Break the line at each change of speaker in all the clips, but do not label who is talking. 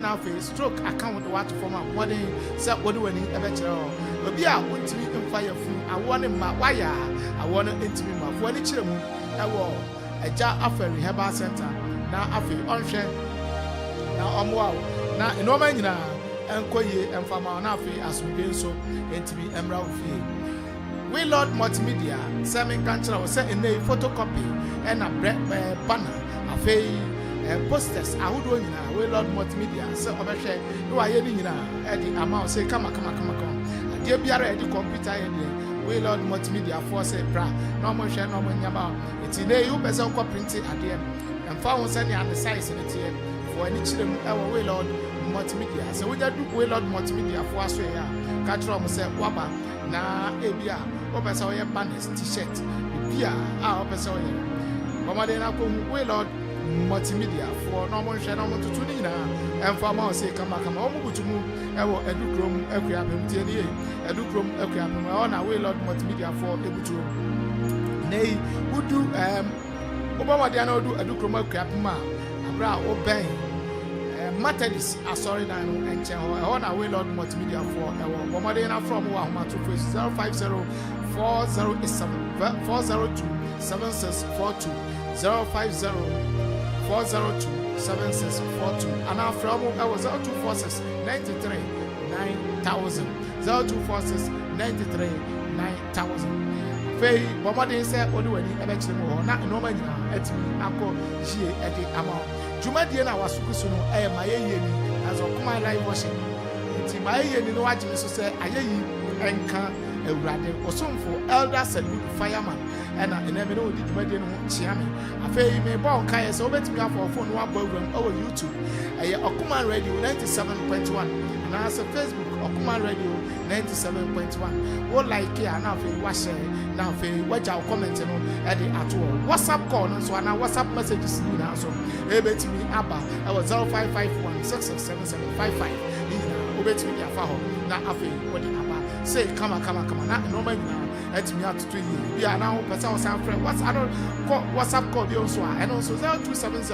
now for stroke account the water for my money. So what do we need a better? Be a want to be in fire food. I want him my wire. I want to intimate my one each room. I will a jar of a rehab center. Now I feel on share. Now I'm wow. Now in no man and Koye and Fama Nafi as we do so intimate emerald fee. We Lord Multimedia, Simon Cancer was set in a photocopy and a banner, a fay posters. I would win now. We Lord Multimedia, so I'm a share. Do I any at the amount say, come. Dear Biara at the computer, we Lord Multimedia for say, bra, no more share, no more yama. It's in a you better printed at the end and found sending on the size in it here for any children. Our way Lord Multimedia. So we do we Lord Multimedia for us. Catch on say, Waba, na Abia, Opesoya banners, t-shirt, Pia, our Opesoya. Mamadena come, we Lord Multimedia for no more share, no more to Tunina, and for more say, come, home to move. Akropong Akuapem TNA, Akropong Akuapem. On our way, Lord Multimedia for able to. Nay, who do Obama Diano do Akropong Akuapem, Abra Obey, Methodist, sorry, and Channel. On our way, Lord Multimedia for our Bomadena from Wahoma to 050 402 7642 050 402 7642 and our from I was 0246 93 9000 0246 93 9000. Fay Bomade said, what do any eventually more? Not no man at me, Uncle G at the amount. Jumadiana was Sukusuno, my as of my life washing. It's my yen, no, I just say, I and can a rather or some for elders and good fireman. And I never know the Jumadian Chiami. I feel may born Kaya so bet me up for phone one program over YouTube. I Okuma Radio 97.1 and as a Facebook Okuma Radio 97.1. What like here now for wash now for watch our comment at the at all. WhatsApp call so and WhatsApp messages now so able to me Abba I was 0551 667755 obey me afaho na afi what the Abba say come on na no man now let me out to you. We are now person some friend. What's other WhatsApp call you also and also 0270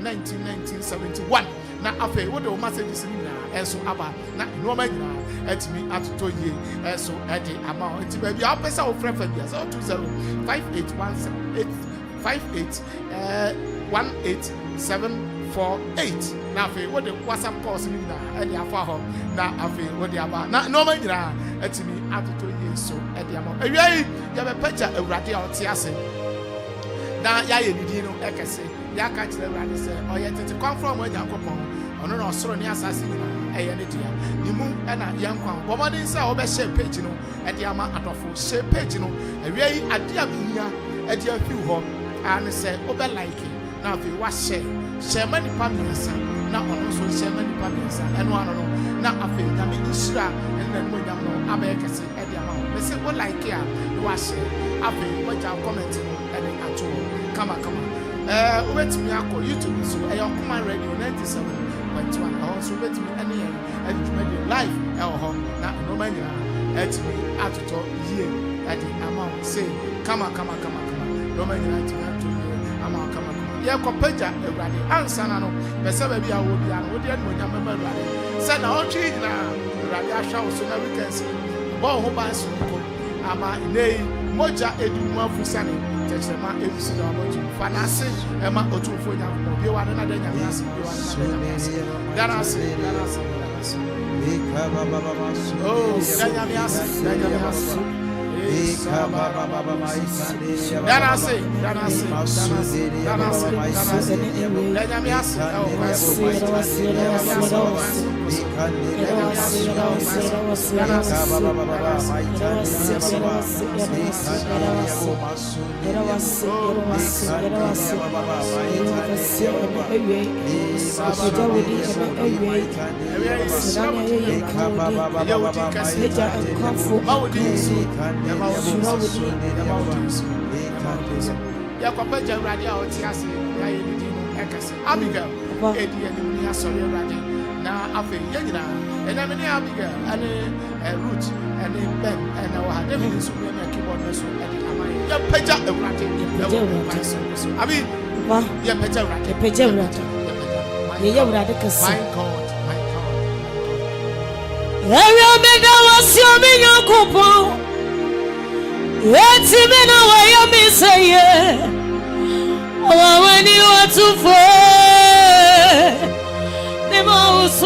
1971. Na afe what the messages in na enso aba na no man now let me out to you enso at the amount it be our person of friend 020 5818 na afe what the WhatsApp calls me na and the afa na afe what the aba na no man now let me out to you so at the amount you have a picture of radio tiase na ya ye didi no ekese ya ka kire radio say o ye tete come from where Akropong ono no soro ni asase ni na eye ne dia ni mu na ye nkwa bomodin say o be share page no e dia ma adofo share page no awie yi ade abunya e dia fi ho and say o be like na fi wa share mani pamiensa na ono so share mani pamiensa eno ano no na afi na me isra na mo nyam no abekese e dia ma me say o like ya wa share afi what your comment no e dey at all come wait me akọ YouTube so e Okuma Radio 97.1 also wait me any live e ho na no man ya et me atoto yie e dey amount say come no man ya to amount come ye ko pagya ewrade ansa na no be se ba bia wo bia no wo de no nyam ba ewrade se na o twi na ewrade ahwa wo so na we can see bo ho ban so ko ama nei moja edu mu afusane techema ebusi da moju fanase ema otufo nya ko bi wa na da nya ase bi wa na darase oh danya ase ya papa ja radio otiase ya yedi no ekase Abigail edi eni ni asori radio na afi yegyina ena me ni Abigail ane root ane ben ena wa hade mi so na keyboard no so edi amai ya peja radio abi ya peja radio ye ya radio kase my
Every was your million coupon. Let's me know where you miss a year. Oh, when you are too far, the mouse.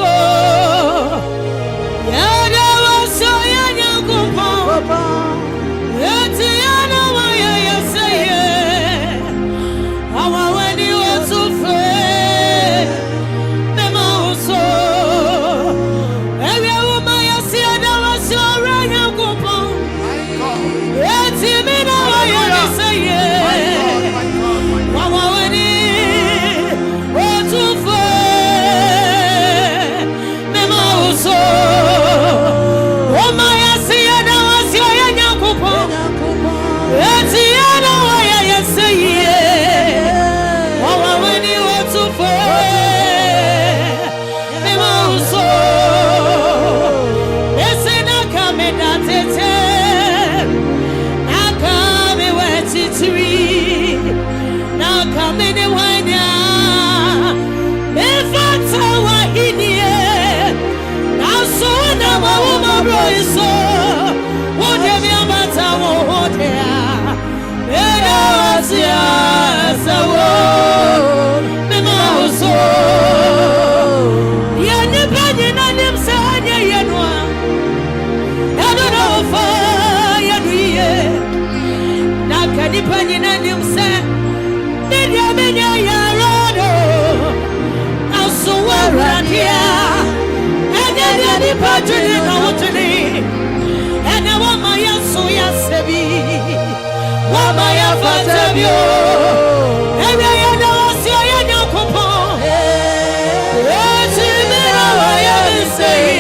Yada was your young coupon. Let's know where you say, oh, when you are too far, the mouse. Every woman you see, that was your young coupon. Let's me know where you say, and I want my so yasebi, want my fatabio, and I know your young coupon. Let's me know what you say.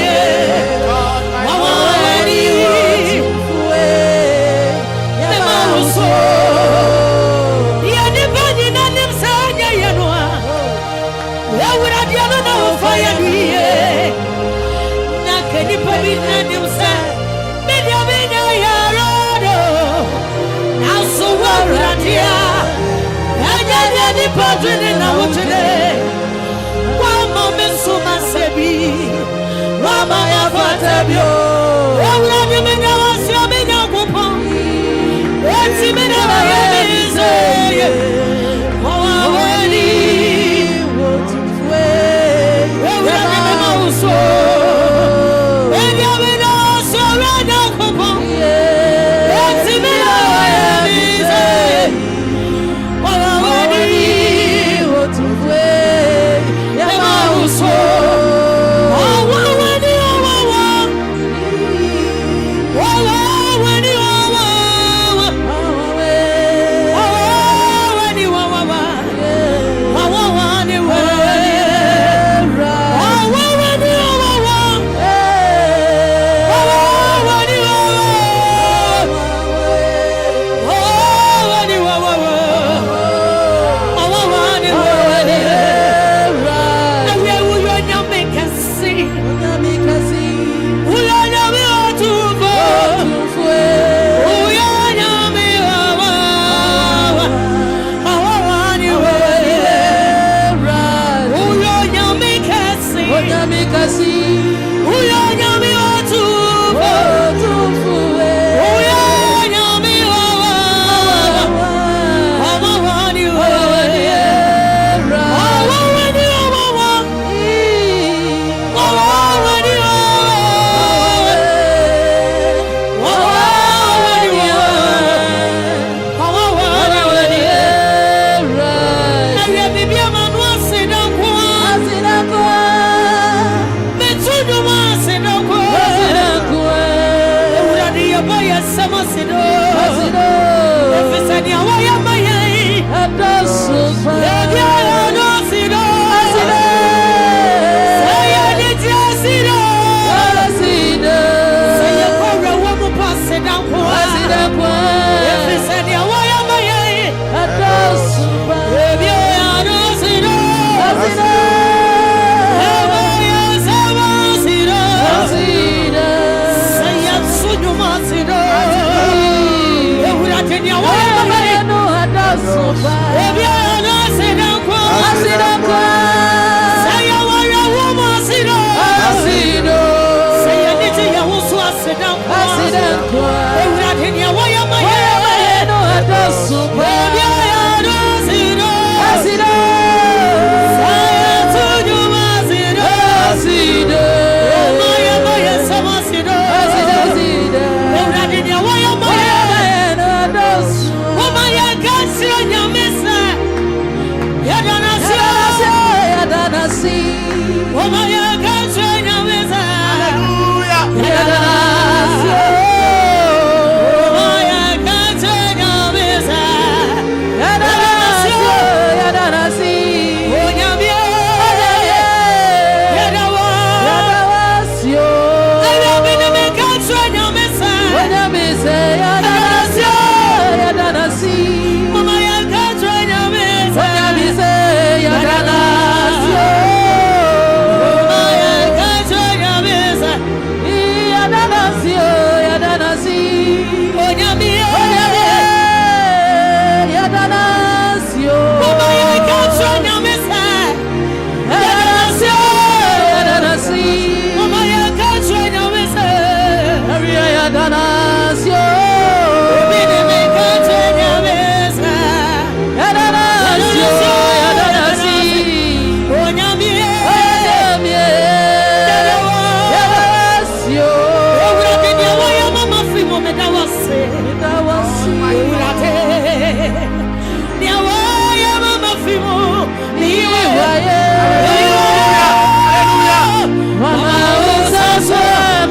Mama Osaso,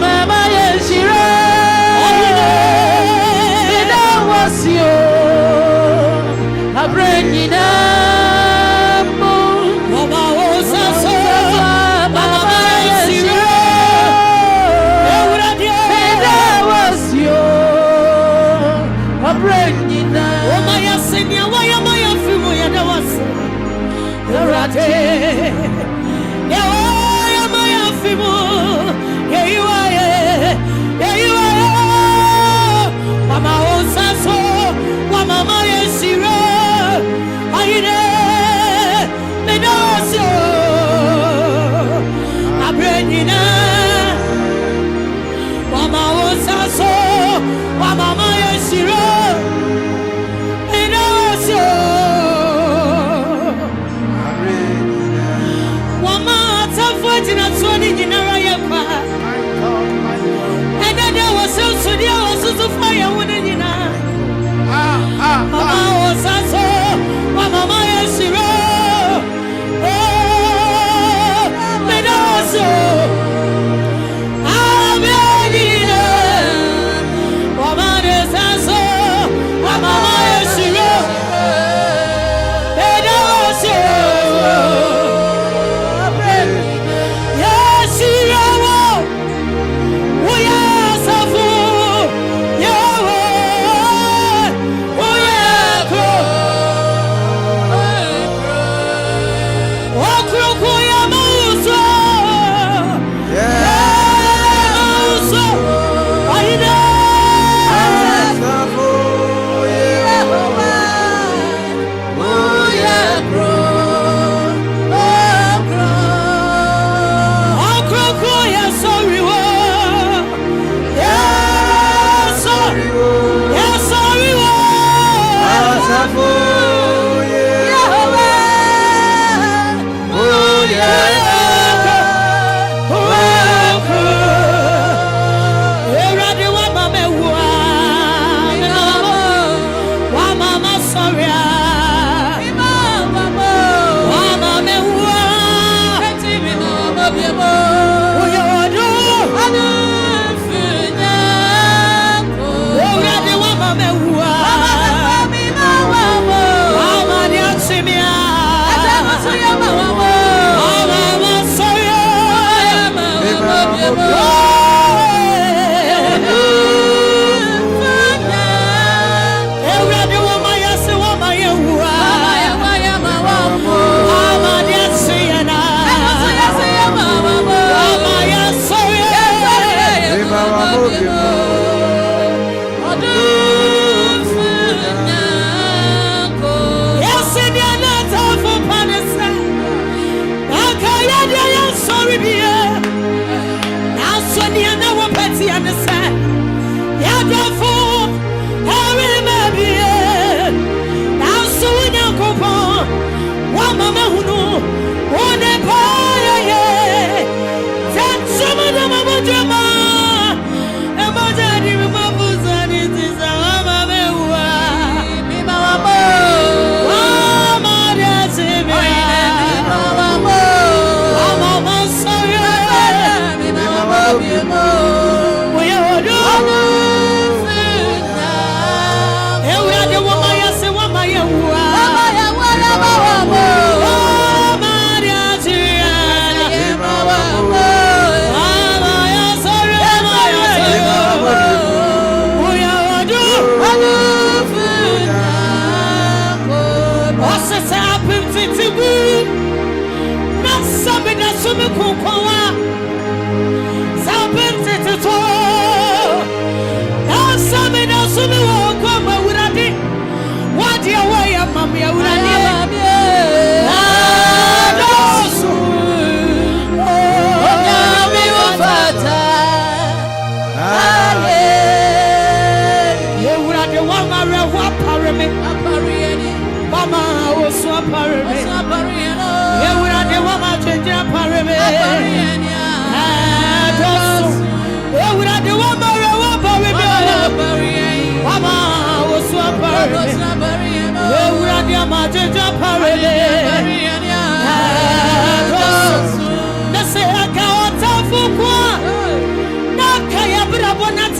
Mama Yeshira. Nina was you. I bring you down. Mama Osaso, Mama Yeshira. Nina was you. I bring you down. Oh my Yasenia, why am I a few more? There was Rate. Yeah, you are. Mama Osaso, Mama Yeshira. Aine, Medaso. Abrenina. Mama Osaso, Mama Yeshira. Medaso. Mama Tafwatina Swani Jinara. And then there was also the also fire wouldn't you know? Mama was also Mama Yeshira. Oh, but also Abedina. Mama is also Mama Yeshira. But also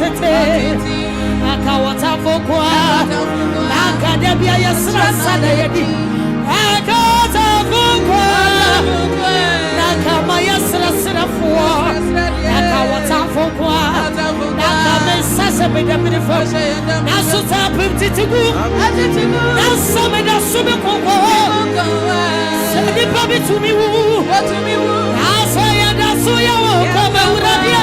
tete akawata fokwa akadebia yesra sada yedi akawata fokwa nakama yesra sra fo akawata fokwa nakama sasa bedamire fo nasuta pimtitigu nasame nasube kokwa sedi pabi tumi wu asaya dasuya wo kama urabia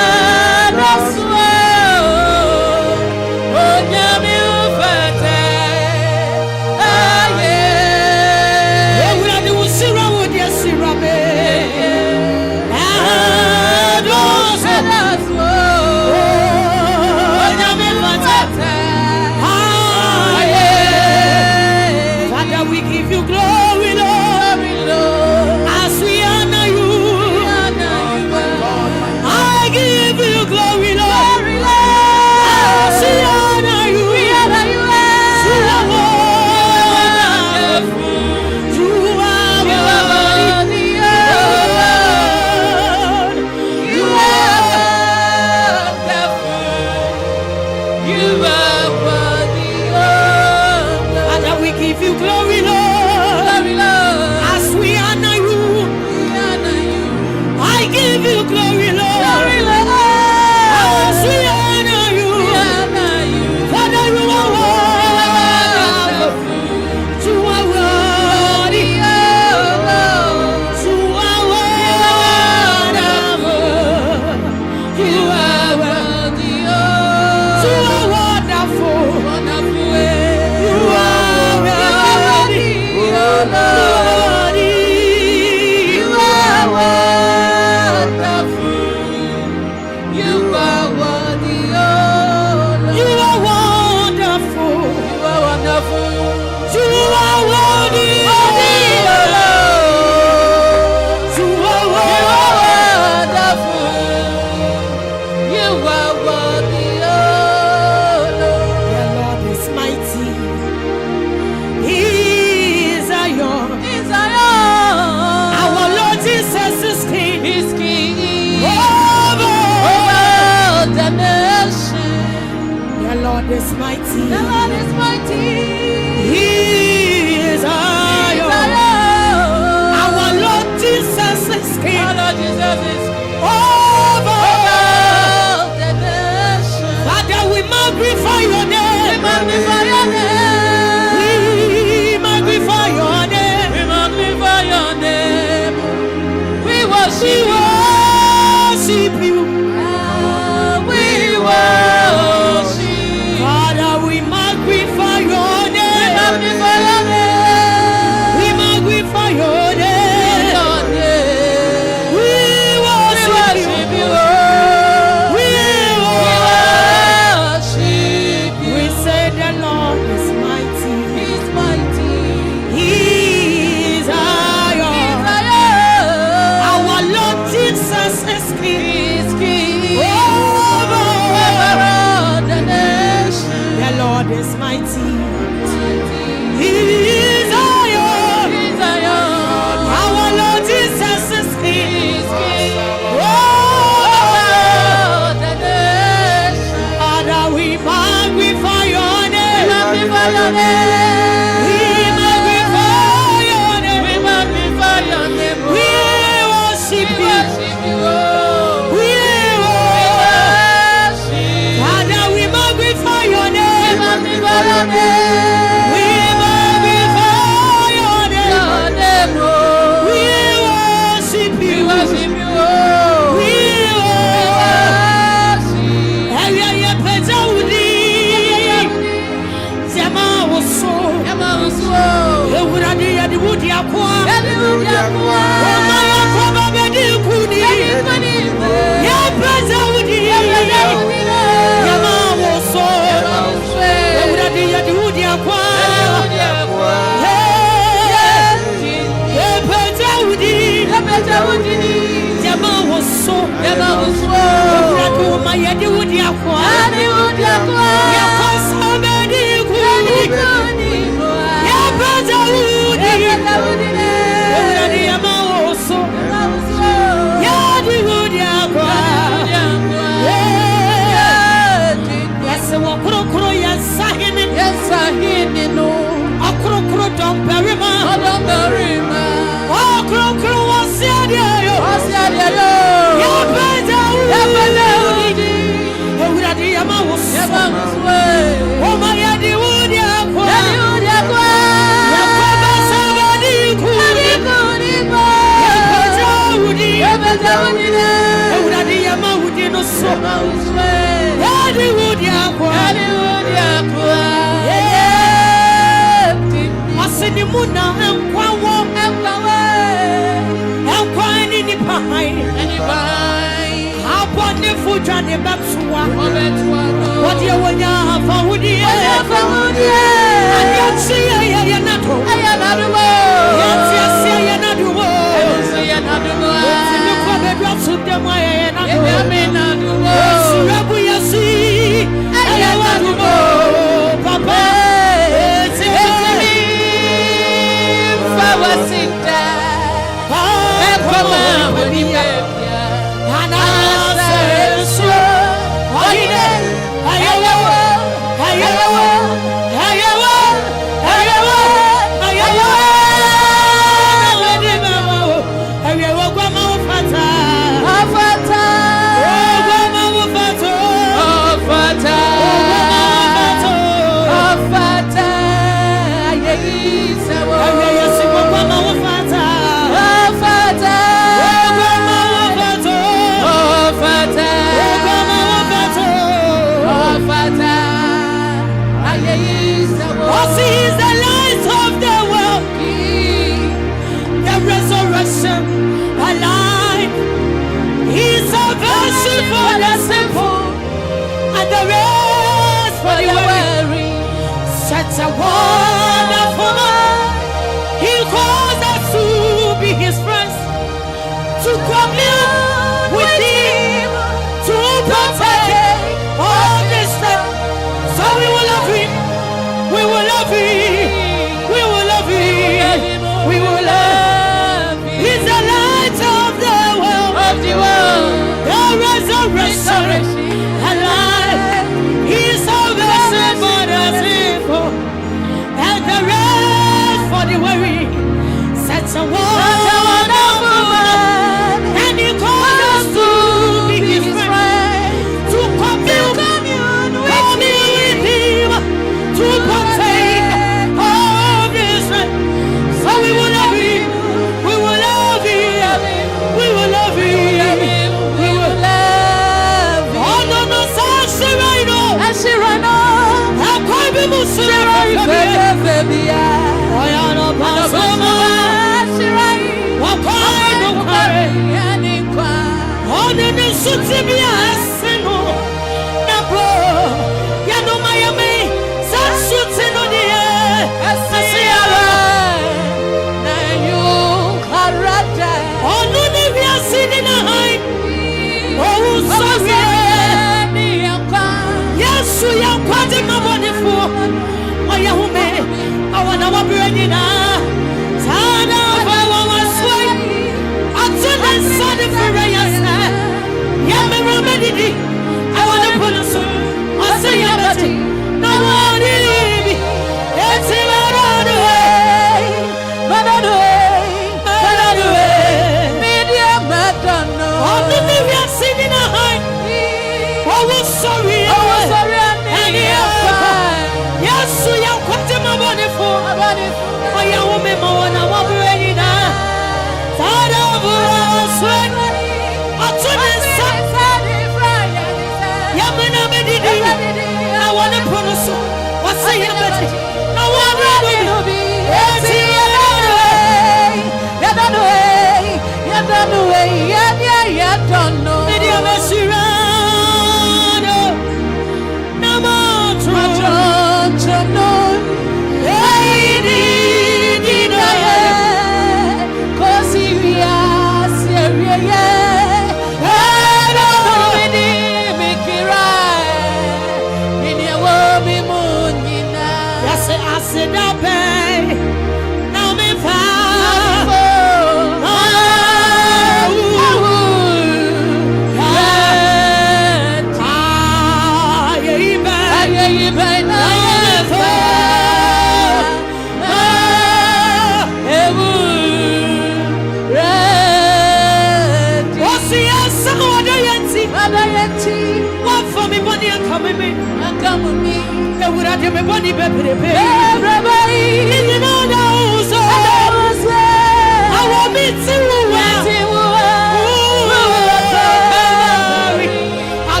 I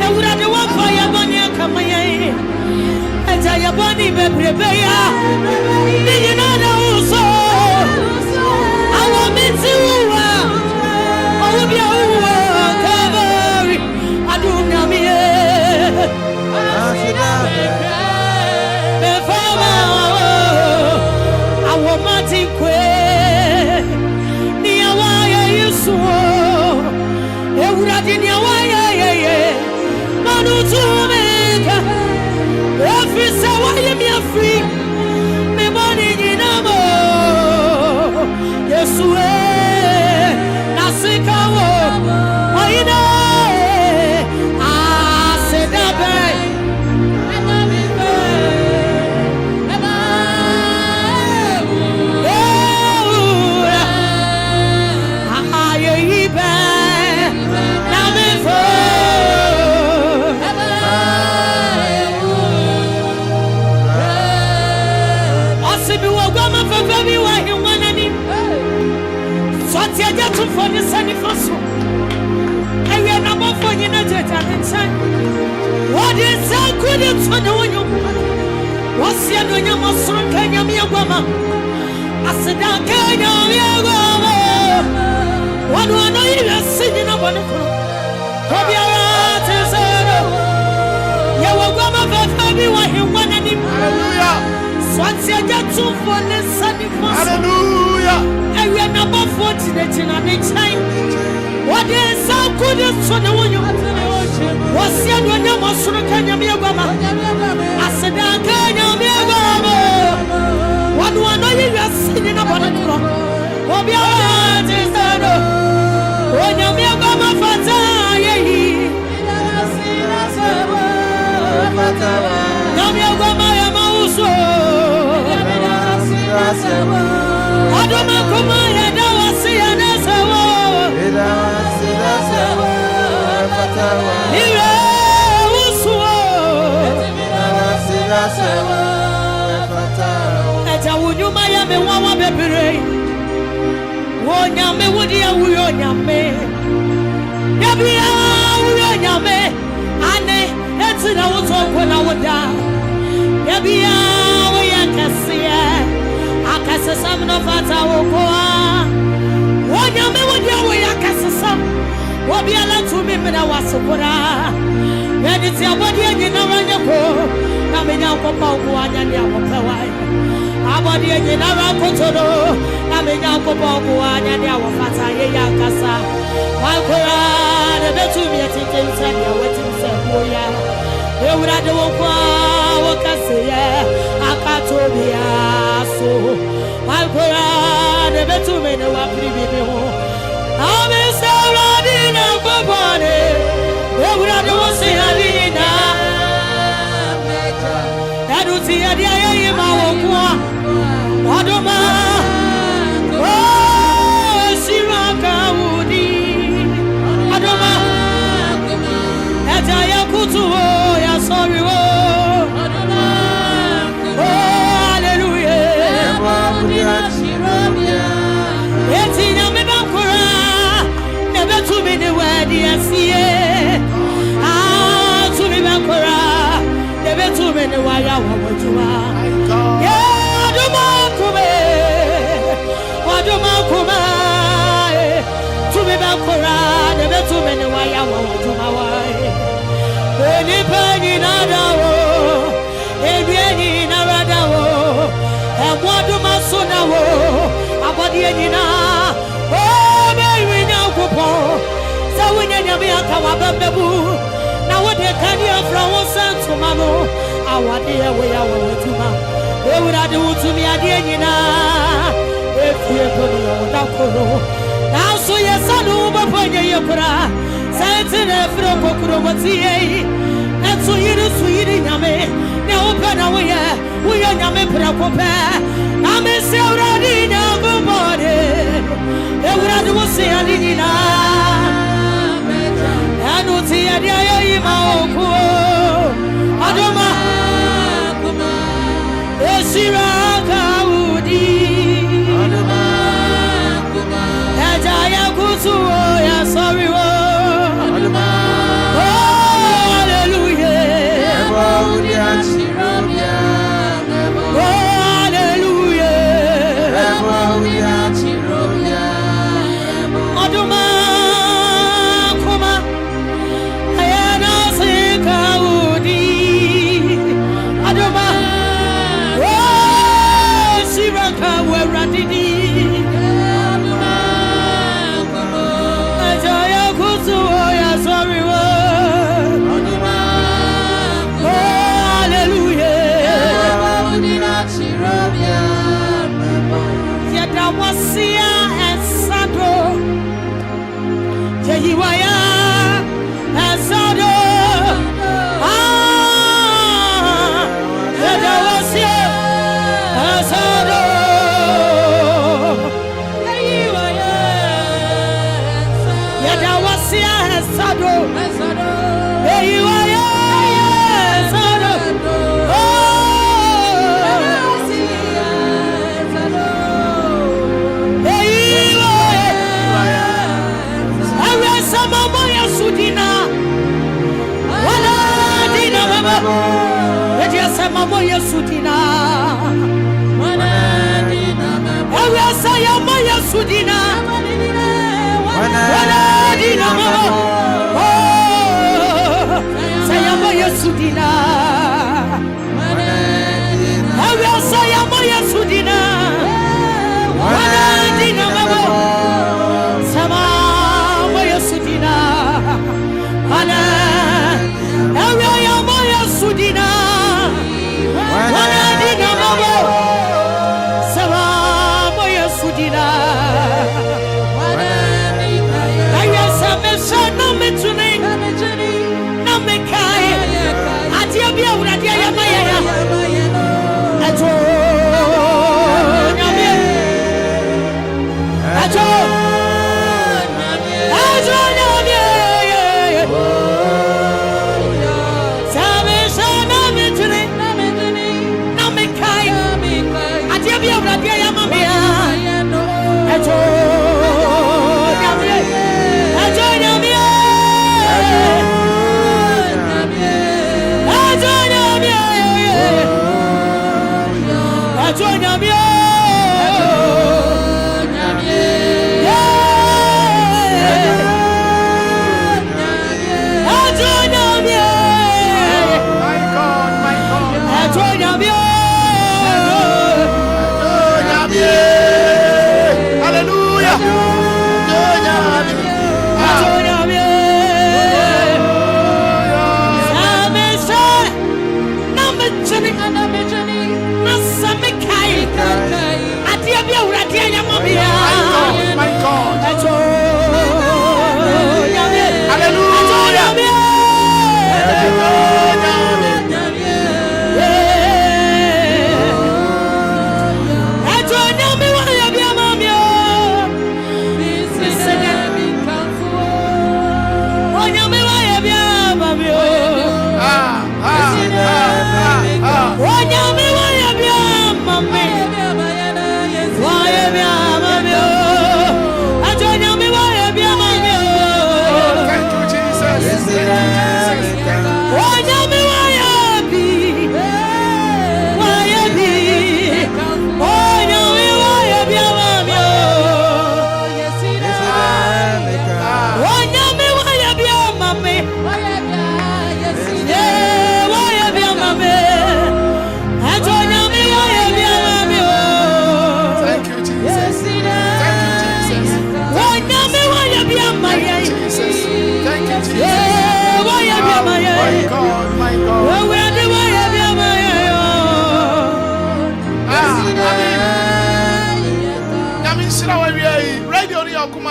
And would I do one for your money come away? And tell your body, baby, you know, so I want me to. I will be covered. I do not be I want my team quit. Near why you swore. Everybody near why Manu to make every say you be free. Me money in a more. Yes, way. Nasikawo. I know. I said that. For the sunny fossil, and we are number for you. What is so good? It's for the one you what's the other you must run? Can you be a woman? I said, I can't be a woman. What do I know? You're singing up on the crook. Come your heart is you will go up everyone you want any. Hallelujah. So what's your get to for the sunny fossil? Hallelujah. And we are number 40 in our next time. What is so good is for the one you what's the other you must run? Can you be a woman? I said, I can't be a woman. What do I know? You are singing about the clock. What be your heart is that? When you be a woman for time, now be a woman, I'm also. I don't know come on, I don't see an answer. You Miami, one baby. One yame, would you? We are yame. Yabia, we are yame. Anne, that's it. I will talk when I would die. Yabia, we are Cassia. Akasasam no fata wokoa wonyame wodia we akasasam wobi ala tumi mena wasokora yedi ti abodi anyina ranyako na menya kopa oku anyane awopewai abodi anyina rankotoro na menya kopa oku anyane awofata ye yakasa wakora de betumi etitense ya wetinse boya ewura de wokwa wokase akatobia Alcora, the betumen of Aprivivo. I'm a Saradina Babane. Where would I do say Alina? That would see a day in my Adoma. Oh, Siraka Woody. Adoma. Ataya Kutu, ya sorry. Now what they can hear from one son to Mamo, our dear way our to ma. They would have do to me again, if we are going without Koro. Now, so yes, I know, but when you're Satan, Frokokromatie, and so you do sweet in Yame. Now, open away, we are Yame Prakope. I'm a Saradina, good morning. They would have to say, Alina. Anuti adia imaoku Adoma Esira kaudi Adoma Ejaya kutu ya sorry wo Adoma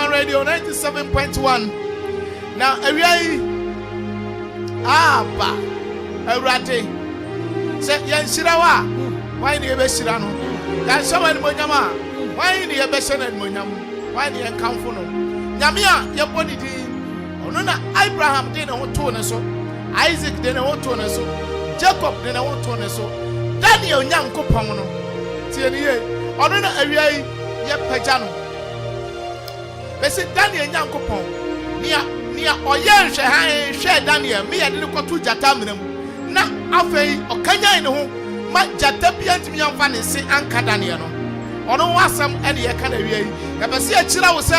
Radio 97.1. Now, Abba, Erate. Say, Yan Shirawa, why the Beshirano? Yan Shaman Monyama, why the Beshan and Monyam? Why the Akamfuno? Yamia, your body did. Onuna Abraham didn't want to so. Isaac didn't want to so. Jacob didn't want to so. Daniel Yanko Pomono. Tierney, Onuna Area, Yep Pajano. Bese Daniel Nyankopon nia oye hwe Daniel me yede ko to jata mnam na afei okanya ne ho ma jata bia ntimi amfa ne se anka Daniel no ono wasam ene ye kana wi yi ya bese ya kira wo se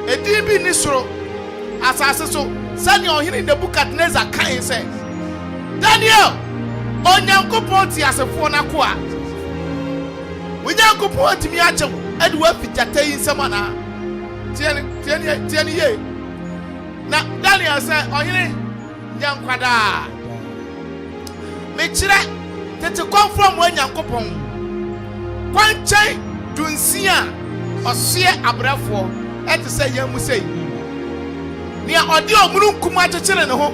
edi bi ni soro asase so sani ohini Nebukadnezar kan se Daniel onyankopon ti asefo na ko a onyankopon atimi ache ede wa fi jata yi nsema Tieni ye. Na Daniel said, "Oyini nyankwada." Me chire tete come from when Nyankopon. Kwanchen dunsia osie abrafo et say yamu say. Nia odi omunu nkuma chechire ne ho.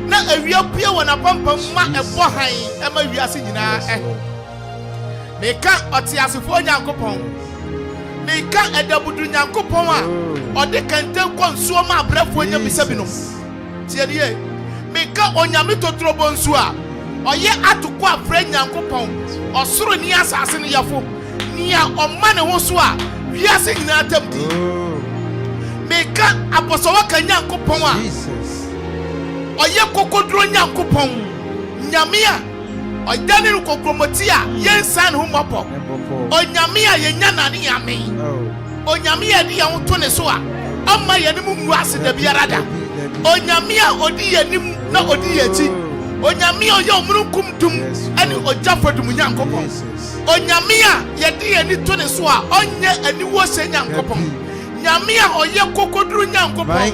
Na awia pia wona pampam ma ebo han e ma wiase nyina Me ka otiasefo Nyankopon. Meka edabudu Nyankopon a ode kenten konsuo ma abrafo nya bisabinom tieye meka onyame totrobo nsu a oye atoko afra Nyankopon osoro ni asase ne yafo ni a omma ne ho so a wiase nyina tamdi meka aposo waka Nyankopon a oye kokodro nyankopon nyame a oyane kokromoti a yensan ho mopo onyame a yenya nane yame onyame a di ya to ne so a amma yanim mu ase da biara da onyame a odi yanim na odi yachi onyame a yo munkum dum ani ojafodum nyankopon onyame a yedi yani to ne so a onye ani wo se nyankopon nyame a oye kokodru nyankopon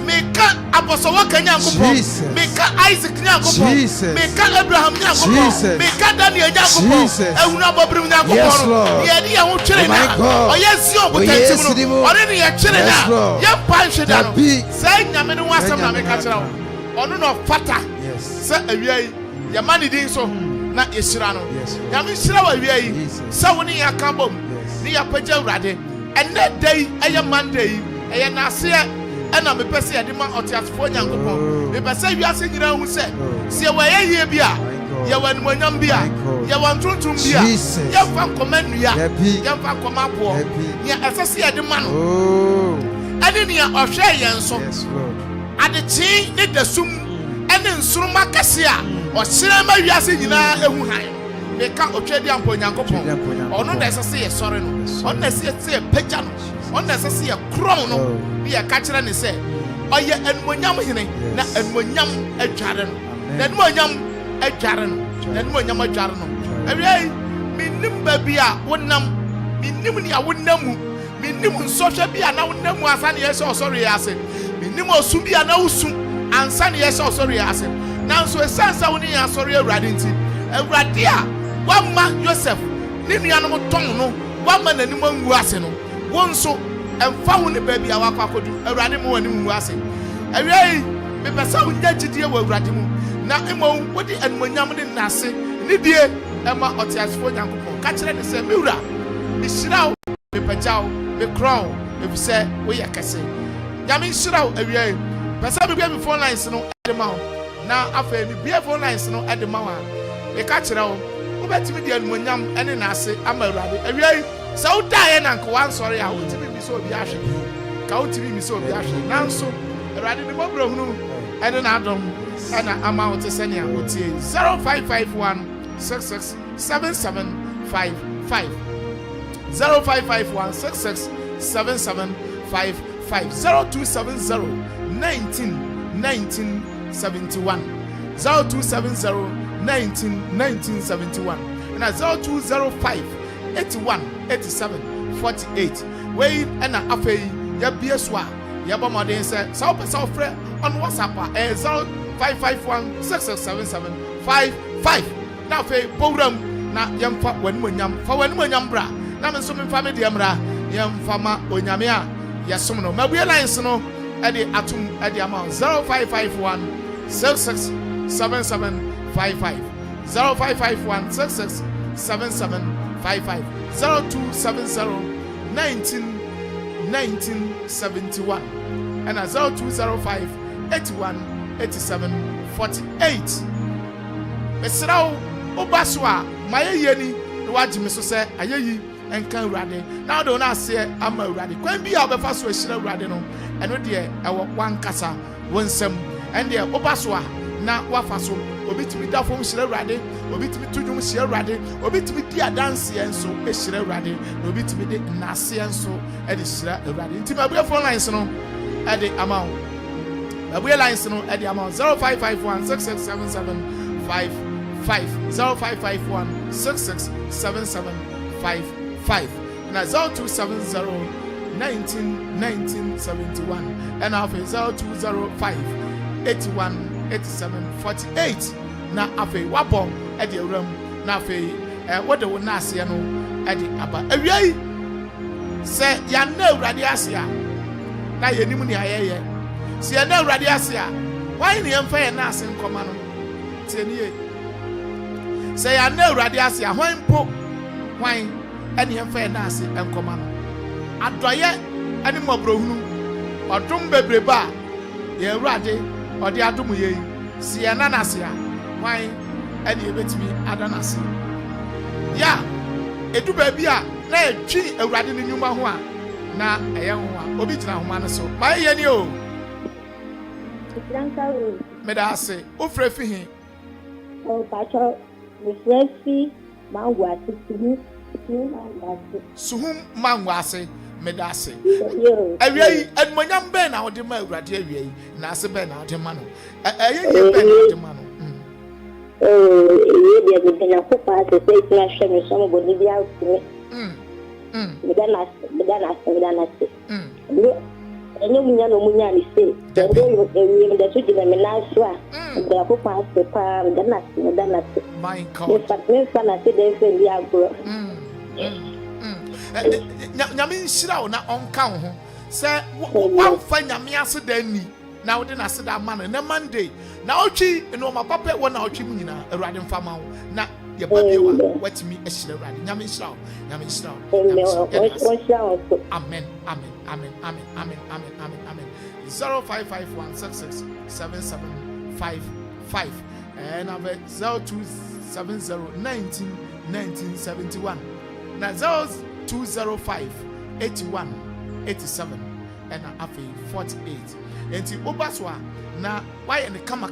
meka aposowo ka nyankopon meka Isaac nyankopon meka Abraham nyankopon meka Daniel nyankopon ehuna bobrim nyankopon yedi ya ho twere na oye Zion botantim no ore ne ye twere na ye pan hweda no say nyame no wasam na meka kyerɛ wo ono no fata say awiai ye mani din so na esira no nyame sira wa awiai say woni ya kambom ni ya pagya urade ene day eye Monday eye nase ena me pese yede ma otiasfo nyankopon me pese wiase nyina hu se se we ye bia ye wanmonyam bia ye wantuntum bia ye fa komanu ya ye fa komabo ye esese yede ma no ene ne ohwe yen so adechi ne dasum ene nsuruma kase a osire ma wiase nyina ehu han meka otwedi ampo nyankopon ono na esese ye sore no ono na esese ye pagya no ono na esese ye krom no bi ye ka kire ne se oye enmonyam hene na enmonyam adware no na enmonyam adware no na enmonyam adware no awie minnim ba bia wonam minnim ni a wonamu minnim nsɔhwɛ bia na wonamu asane ye se osore ye ase minnim osu bia na wosu ansane ye se osore ye ase nanso esansa woni ya asore awurade nti awurade a wama Joseph ni nuanom ton no wama nanim angu ase no wonso emfa ho ne ba bia wakwakodu awurade mo wani ngu ase awie me pesa wonya gidie wo awurade mu na emo wodi enmonyam ne nase ni die ema otiasfo nyankopon ka kire ne se mewura me hyiraw me pagyaw me crown efise wo ye kase nyame hyiraw awie pesa be bia phone lines no edema na afa me bia phone lines no edema wa e ka kire wo obetimi de enmonyam ene nase ama awurade awie sa udaye na nko wan sori a wotimi mi so obi ahwe ka wotimi mi so obi ahwe nanso awurade ne bobro hunu ene na adom ena ama wote sene a wotie 0551 667755 0551 667755 0270 1971 0270 1971 and 0205 81 87 48 wey and afei ya bieswa ya ba modern say so person ofre on WhatsApp 0551 667755 na afei program na yemfa wanimonyam fa wanimonyam bra na me so me fa me de mra yemfa ma onyame a yesom no mabue lines no e de atum e de amount 0551 667755 0551 667755 0270 1971 and 0205 81 87 48 Mesrao Obaswa Mayeni Wajimi so say ayeyi enkan urade now do na say ama urade kwan bi a obefa so ahira urade no eno de ewo wankasa wonsem and de Obaswa na wafa so obitimi da fom hira urade obitimi tudum hira urade obitimi di adanse enso ehira urade na obitimi de nase enso e de hira urade ntima abue phone lines no e de amount abue lines no e de amount 0551 667755 0551 667755 na 0270 1971 and after 0205 81 87 48 na afei wabon e de ram na afei wode wo na ase no e de aba awiai se ya na awurade ase a na yenim ni ayeye se ya na awurade ase a why ni emfa ye na ase nkoma no tienie se ya na awurade ase a hwan po hwan ene emfa ye na ase nkoma no adoye ene mobrohunu odum bebreba ye awurade odi adum ye si ya na nase a hwan ene ebetimi adanase ya edu ba bi a na etwi awurade ne nyuma ho a na eye ho a obi gina ho ma no so ma ye ni o Medase, Ufrefi.
Oh, Pacho, the Freshi, Mangwasi,
Suhum Mangwasi, Medase. Away, and when young Ben out the Melradi, Nasa Ben out the Mano. Ben out the Mano.
Oh, you did a footpath to say, National, somebody be out to me. I know Munya say, the two gentlemen last one, the footpath, the palm, the nuts,
My God,
but no fun, I said, they say, we are grown.
Yamin Shroud, not on count. Say, one fine Yamiasa Denny. Now then I said that man and a Monday. Now she, you know, my papa one out Chimina, a riding farmer. Now your baby wet me a shell riding. Yamin Shroud, Yamin Shroud. Amen, amen, amen, amen, amen, amen, amen, amen. 0551667755 and I've 0270191971. Now 02058187 and I've 48. And the Obaswa na why and the kama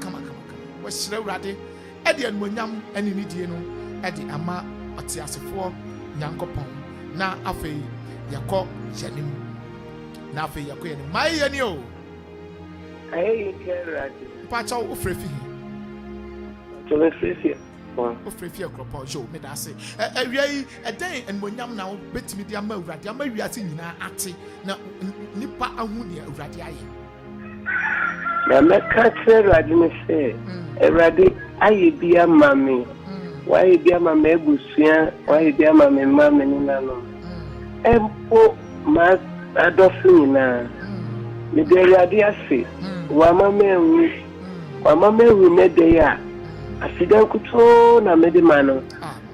was ready Eddie and Munyam and Indiano Eddie Ama Atiasifo Yankopon na afe Yako Janim na afe Yako and my yanio.
I hear
Pacha Ufrefi. Ufrefi Akropong Joe Medase. A day and Munyam now bet me the Amara, the Ameriatin ati na Nipa Ahunia Radiai.
Na mekatre radine se erade ayebia mame why bia mame ebusua why bia mame mame ni nano empo ma adofin na me de erade ase wa mame wu ne de ya asidan kuto na mede mano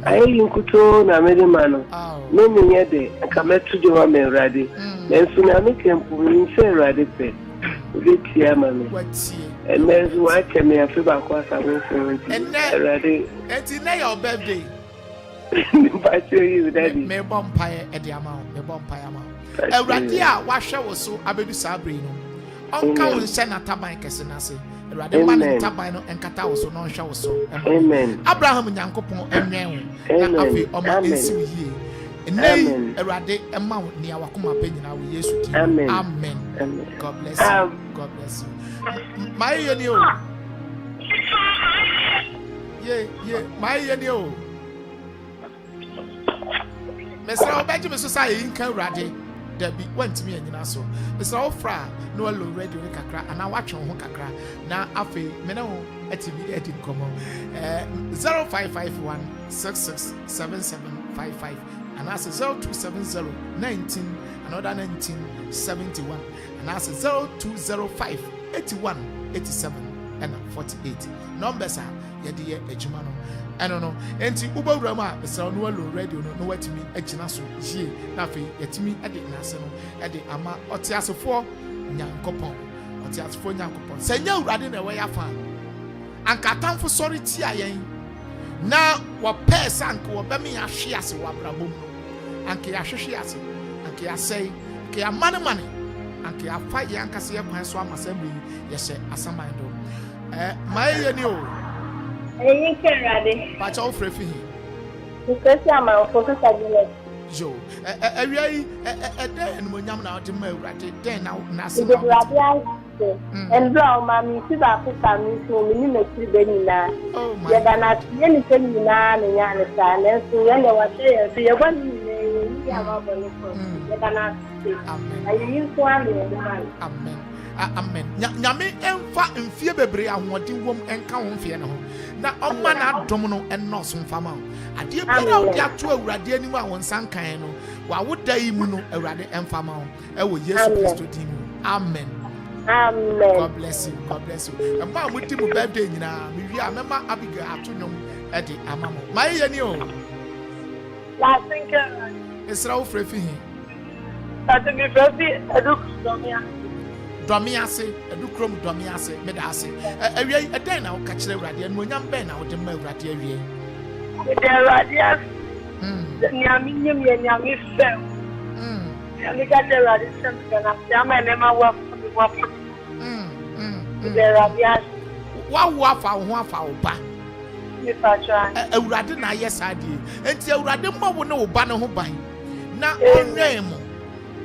ayi kuto na mede mano me nye de aka metu je wa me erade nenso na me kempo ni se erade pe Vitia mami. And there's what can me after back was I will and ready.
It's in your birthday.
But you, daddy.
Me bumpire at the amount, me bumpire amount. A radia washer was so abedu sabrino. Uncle Senator Bankers and I say, rather man in Tabino and Catao so non show so.
Amen.
Abraham and Yankopon and Nyan, Amen. Nay, a rade amount near Wakuma Penny now. Yes, amen. Amen. God bless you. God bless you. My yenio. Yeah, my yenio. Mr. Benjamin Society in Rade. Debbie went to me and Naso. Mr. Ofra, no low radio kakra, and I watch on Kakra. Now, Afi, Meno, TV edit come on 0551 667755. And I say 0270 19 another 1971 and I say 0205 81 87 and 48 numbers are yedi ejumano I don't know enti uba rama so no low radio no watimi agina so yie na fe yetimi ade nase no ade ama otiasefo nyankopon senya urade na we yafa ankatamfo sorry ti ayen na wo pesa anka wo bemi ahwe ase wo abrabom anke ahwehwe ase anke asai ke amane anke afa yanka se yakwan so amasambri yese asaman do maye ni o
eyin kerade
pa cha ofrefi
because Amanfo so sadile
jo awiai eden enmonyam na ode ma urade den na se
and brown mammy see that family so many next benina ya dana yeni kenina nya ne sane so ya le wa say so ya gwani ni ya ma boni ko ya dana ayi so ande man
amen amen nyame emfa mfie bebre ahoden wom enka ho mfie ne ho na omma na adom no enno so mfama ade bia wo dia to awurade anim a won sankan no wa wodai mu no awurade emfama ho e wo Yesu Kristo din amen.
Amen.
God bless you. God bless you. And my multiple birthday, you know, we are member Abigail afternoon at the Amamo. My yenio.
Last thing,
it's Raul Frefi.
That's a good birthday. I do
Domiase, a lucrum Domiase, Medase. A day now catch the radio and when young Ben out the mail radio.
The radius, the Yaminium and Yami fell. And we got the radius and I'm a work. The radius.
wawo afa wo ho afa wo ba
Me patron.
Awurade na yes ade enti awurade mma wo ne wo ba ne ho ban na onwen mo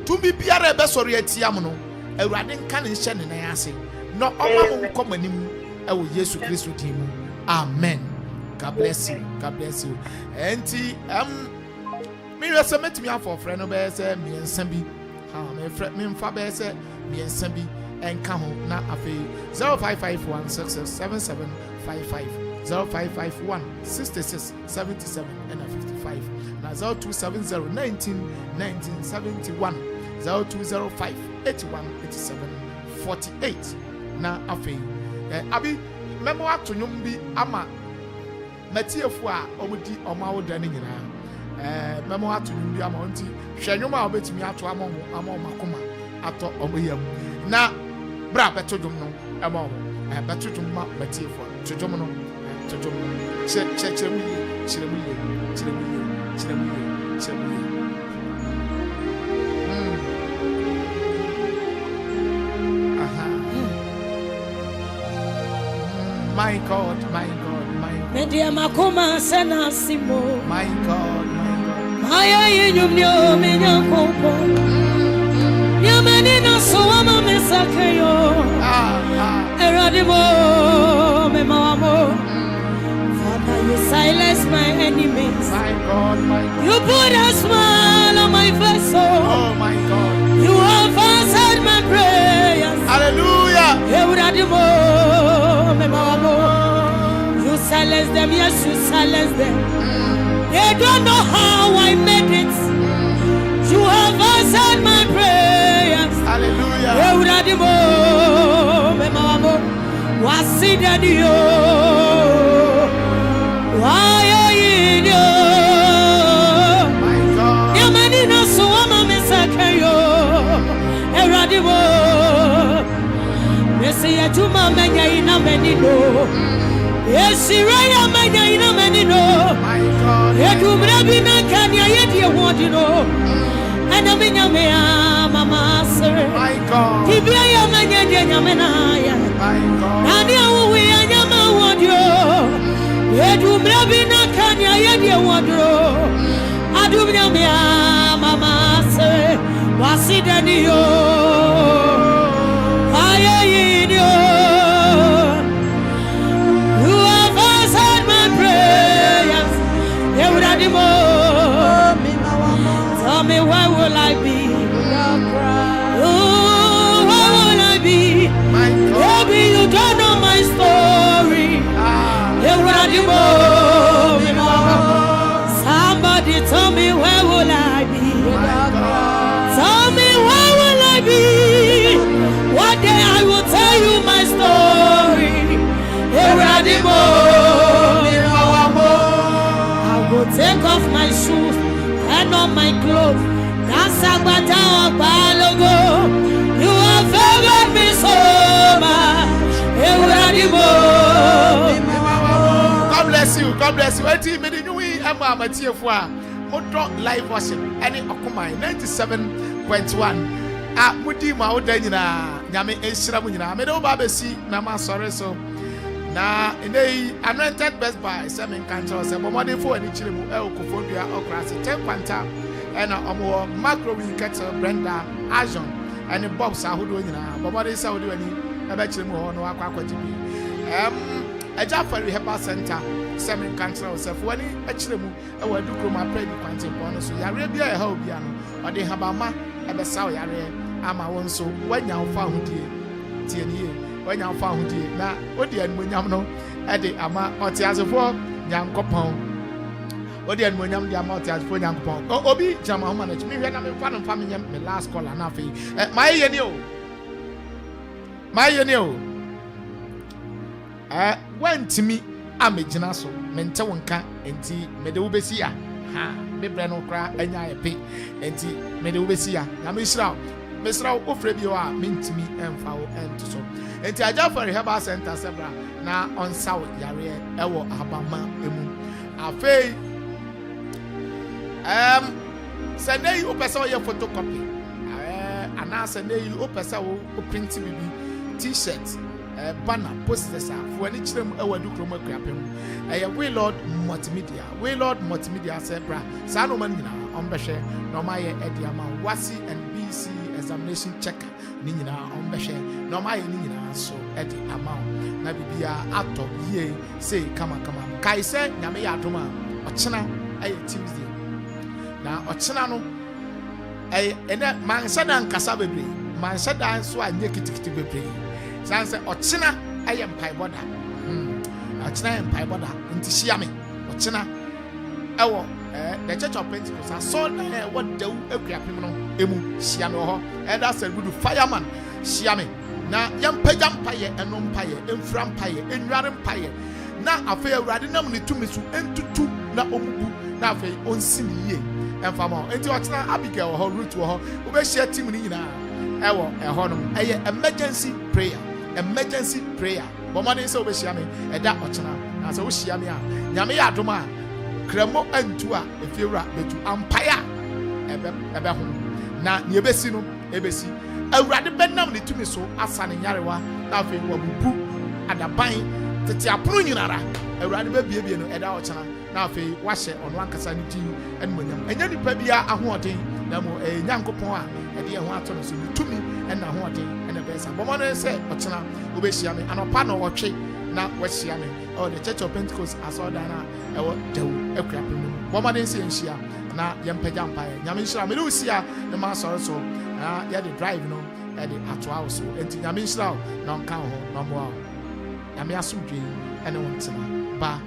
tumi biara ebe sori atiam no awurade nka ne hye ne nan ase no ọma mo nkomanim ewo Yesu Kristo din mu amen. God bless you. God bless you. Enti me rese metimi afọ frɛ no be se miensa bi me frɛ me mfa be se miensa bi enka ho na afi 0551667755 0551 66 77 and 55 na 0270191971 0205 81 87 48 na afi abi memo atonyum bi ama matiefu a omudi omawoda ni nyina memo atonyum bi ama onti hwenwum a obetimi ato ama makoma ato omoyam na bra betodum no ama betodum ma matiefu todum no todum chechemu My God, my God, my God.
Media makoma sena simo.
My God, my God.
Maya yenyumnyo menyakopo. Nyamenina soama mesakayo. Eradimo memamo. Father, you silence my enemies.
My God, my God.
You put a smile on my face.
Oh my God.
You have answered my prayers.
Hallelujah.
Eradimo. You silence them, yes, you silence them. They don't know how I made it. You have answered my prayers.
Hallelujah.
Why are you?
My God.
Yamanina Suama Mesakayo. Eradimo. Messiah Juma Menya ina menino. Yes, Raya Menya ina menino.
My God.
Edumrabina Kanya Yeti Wadino. And a Minyamea Mama Sir.
My God.
Tibia Menya Yamenaya.
My God.
Nania we Anyama Wadio. Edumrabina Kanya Yeti Wadro. Adumia Mama Sir. Wasidanio. Tell me where will I be? Oh, where will I be? Maybe you don't know my story. Somebody tell me where will I be? Tell me where will I be? One day I will tell you my story. I will take off my shoes and on my clothes. You have favored me so much.
God bless you. God bless you. Eti me di nwi ama matiefo a modo live worship any okumai 97.1 mudi ma oda nyina nyame enhira mu nyina me do ba besi na ma sore so na enei anointed best by seven cancer se bomodin fo ani chire mu Akuffo dua okrase 10 kwanta ena omo macro win kettle Brenda Ajon and Bob sahudo nyina bomodin sahudo ani ebe chire mu ho no akwaji bi Ejafari Herbal Center seven cancer se fo ani chire mu e wa dukro ma pray di kwanta pon so yare bia e ha obi ano ode habama ebe saw yare ama won so wanya wo fa hodie tie nie wanya wo fa hodie na odi animonyam no e de ama otiasefo nyankopon odi animonyam de ama otiasefo nyankopon obi jama ho manage me hwe na me fa no fa me nyam me last call na afi my ye ni o wantimi amegina so mente wonka enti mede wo besi a ha me bre no kra anya epe enti mede wo besi a na me hira mesra ofre bi wa mentimi emfa wo ento so enti Ejafari Herbal Center sebra na onsa wo yare ewo abama emu afei sendei o pesa wo ye photocopy ana sendei o pesa wo print bibi t-shirt banner posters for any children awadu kroma Akuapem Waylord multimedia sebra sano man nyina ombehwe no maye ediama wasi and BC examination checker ni nyina ombehwe no maye ni nyina so edi amount na bibia ato ye say kama kai say nyame ya adoma ochena aye Tuesday na ochena no ene mansada nkasa bebre mansada so anye kitikiti bebre sanse ochena aye mpaiboda ochena mpaiboda nti shiame ochena ewo the Church of Pentecost saw what the Akuapem no emu shiame ho that's a good fireman shiame na yampaye enompaye emframpaye enwarempaye na afa awurade nam ne tumi so entutu na omubu na afa onsiniye emfama enti ochena Abigail ho root ho obehia team ni nyina ewo eho no emergency prayer bomane se obehia me eda ochena na se wo hia me a nyame ya adoma kremo antu a efiewura betu ampaya ebe ho na ne ebesi no ebesi awurade benam ne tumi so asane nyarewa na afa wabubu adaban tete apono nyinara awurade bebie no eda ochena na afa wahye ono ankasa ne tin enmonyam enya nipa bia ahoɔden na mo nyankopɔn a ede ho ato no so ne tumi ena ahoɔden ena besa bomane se ochena obehia me anopa no wɔtwe na wahia me the Church of Pentecost asodana ewo dew Akuapem no bomane se nhia na yempagya mpae nyame nhira me lucia ne ma so na ya the drive no e de atoa so enti nyame nhira na nka ho na mo nyame asomdwe ene wontena ba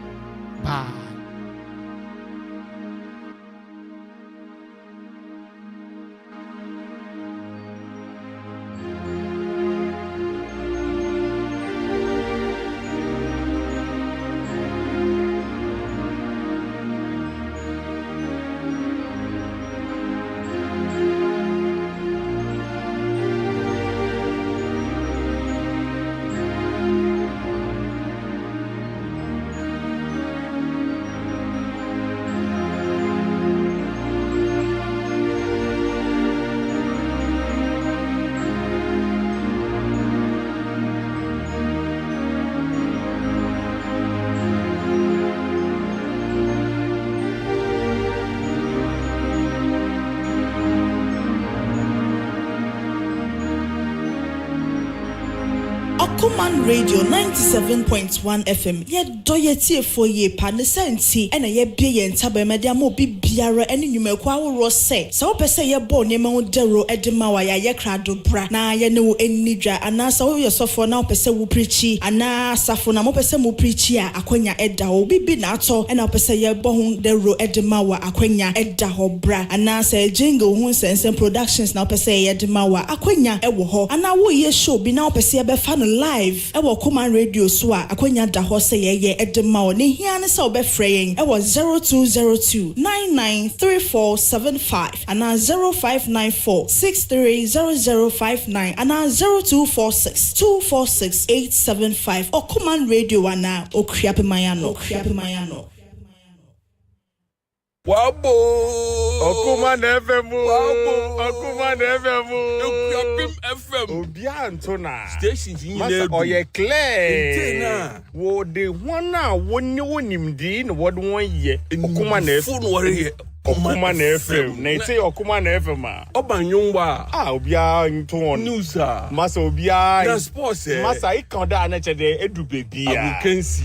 Command Radio 97.1 FM. Ye doye tie for ye pa ne senti ena ye bie ye ntaba media mo bi biara ene nwumaku aworo se. Se wo pese ye bo ne ma wo dero edema wa ye krado bra na ye ne wo enidwa ana sa wo yosofo na wo pese wo preachi ana safo na mo pese mo preachi a akonya eda wo bibi na ato ena wo pese ye bo hu dero edema wa akonya eda ho bra ana sa jingle hu sense productions na wo pese ye edema wa akonya ewo ho ana wo ye show bi na wo pese ye be fa no live ewo Command Radio so a akonya da ho se ye edema o ne hia ne se obefre yen ewo 0202 993475 ana 0594 630059 ana 0246 246875 o Command Radio ana Akuapem mayano
Wabo
Okuman FM
Akuffo FM
Obia Antona
stations
Masa oye clear wo de wana woni wonimdi no wode won ye Okuman FM Okuman FM na ite Okuman FM
Obanyumba
obia nton
news
Masa obia
na sports
Masa ikanda na chede edu bebia
abukensi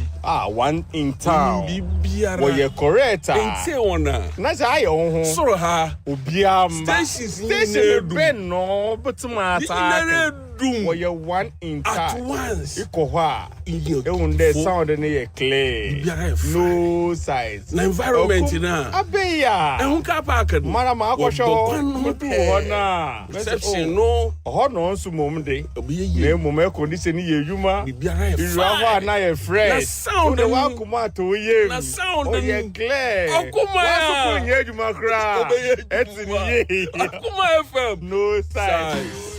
one in town
bibiara
wo ye correct
ente wona
na sa aye ho
soro ha
obia
stations
station ben no butuma ata
doom
wo ye one in town
at once
ikohwa the sound na ye clear no size
na environment na
abeya
ehunka park
mara ma akosho mutu ho na
reception no
ho no nso mom de
obiyeye
na mom e condition ye yuma
bibiara e
fa na ye fresh
sound
the wa kuma to ye
na sound
ye clear
Okuma
wa so ye yuma kra etini ye
Akuma FM
no size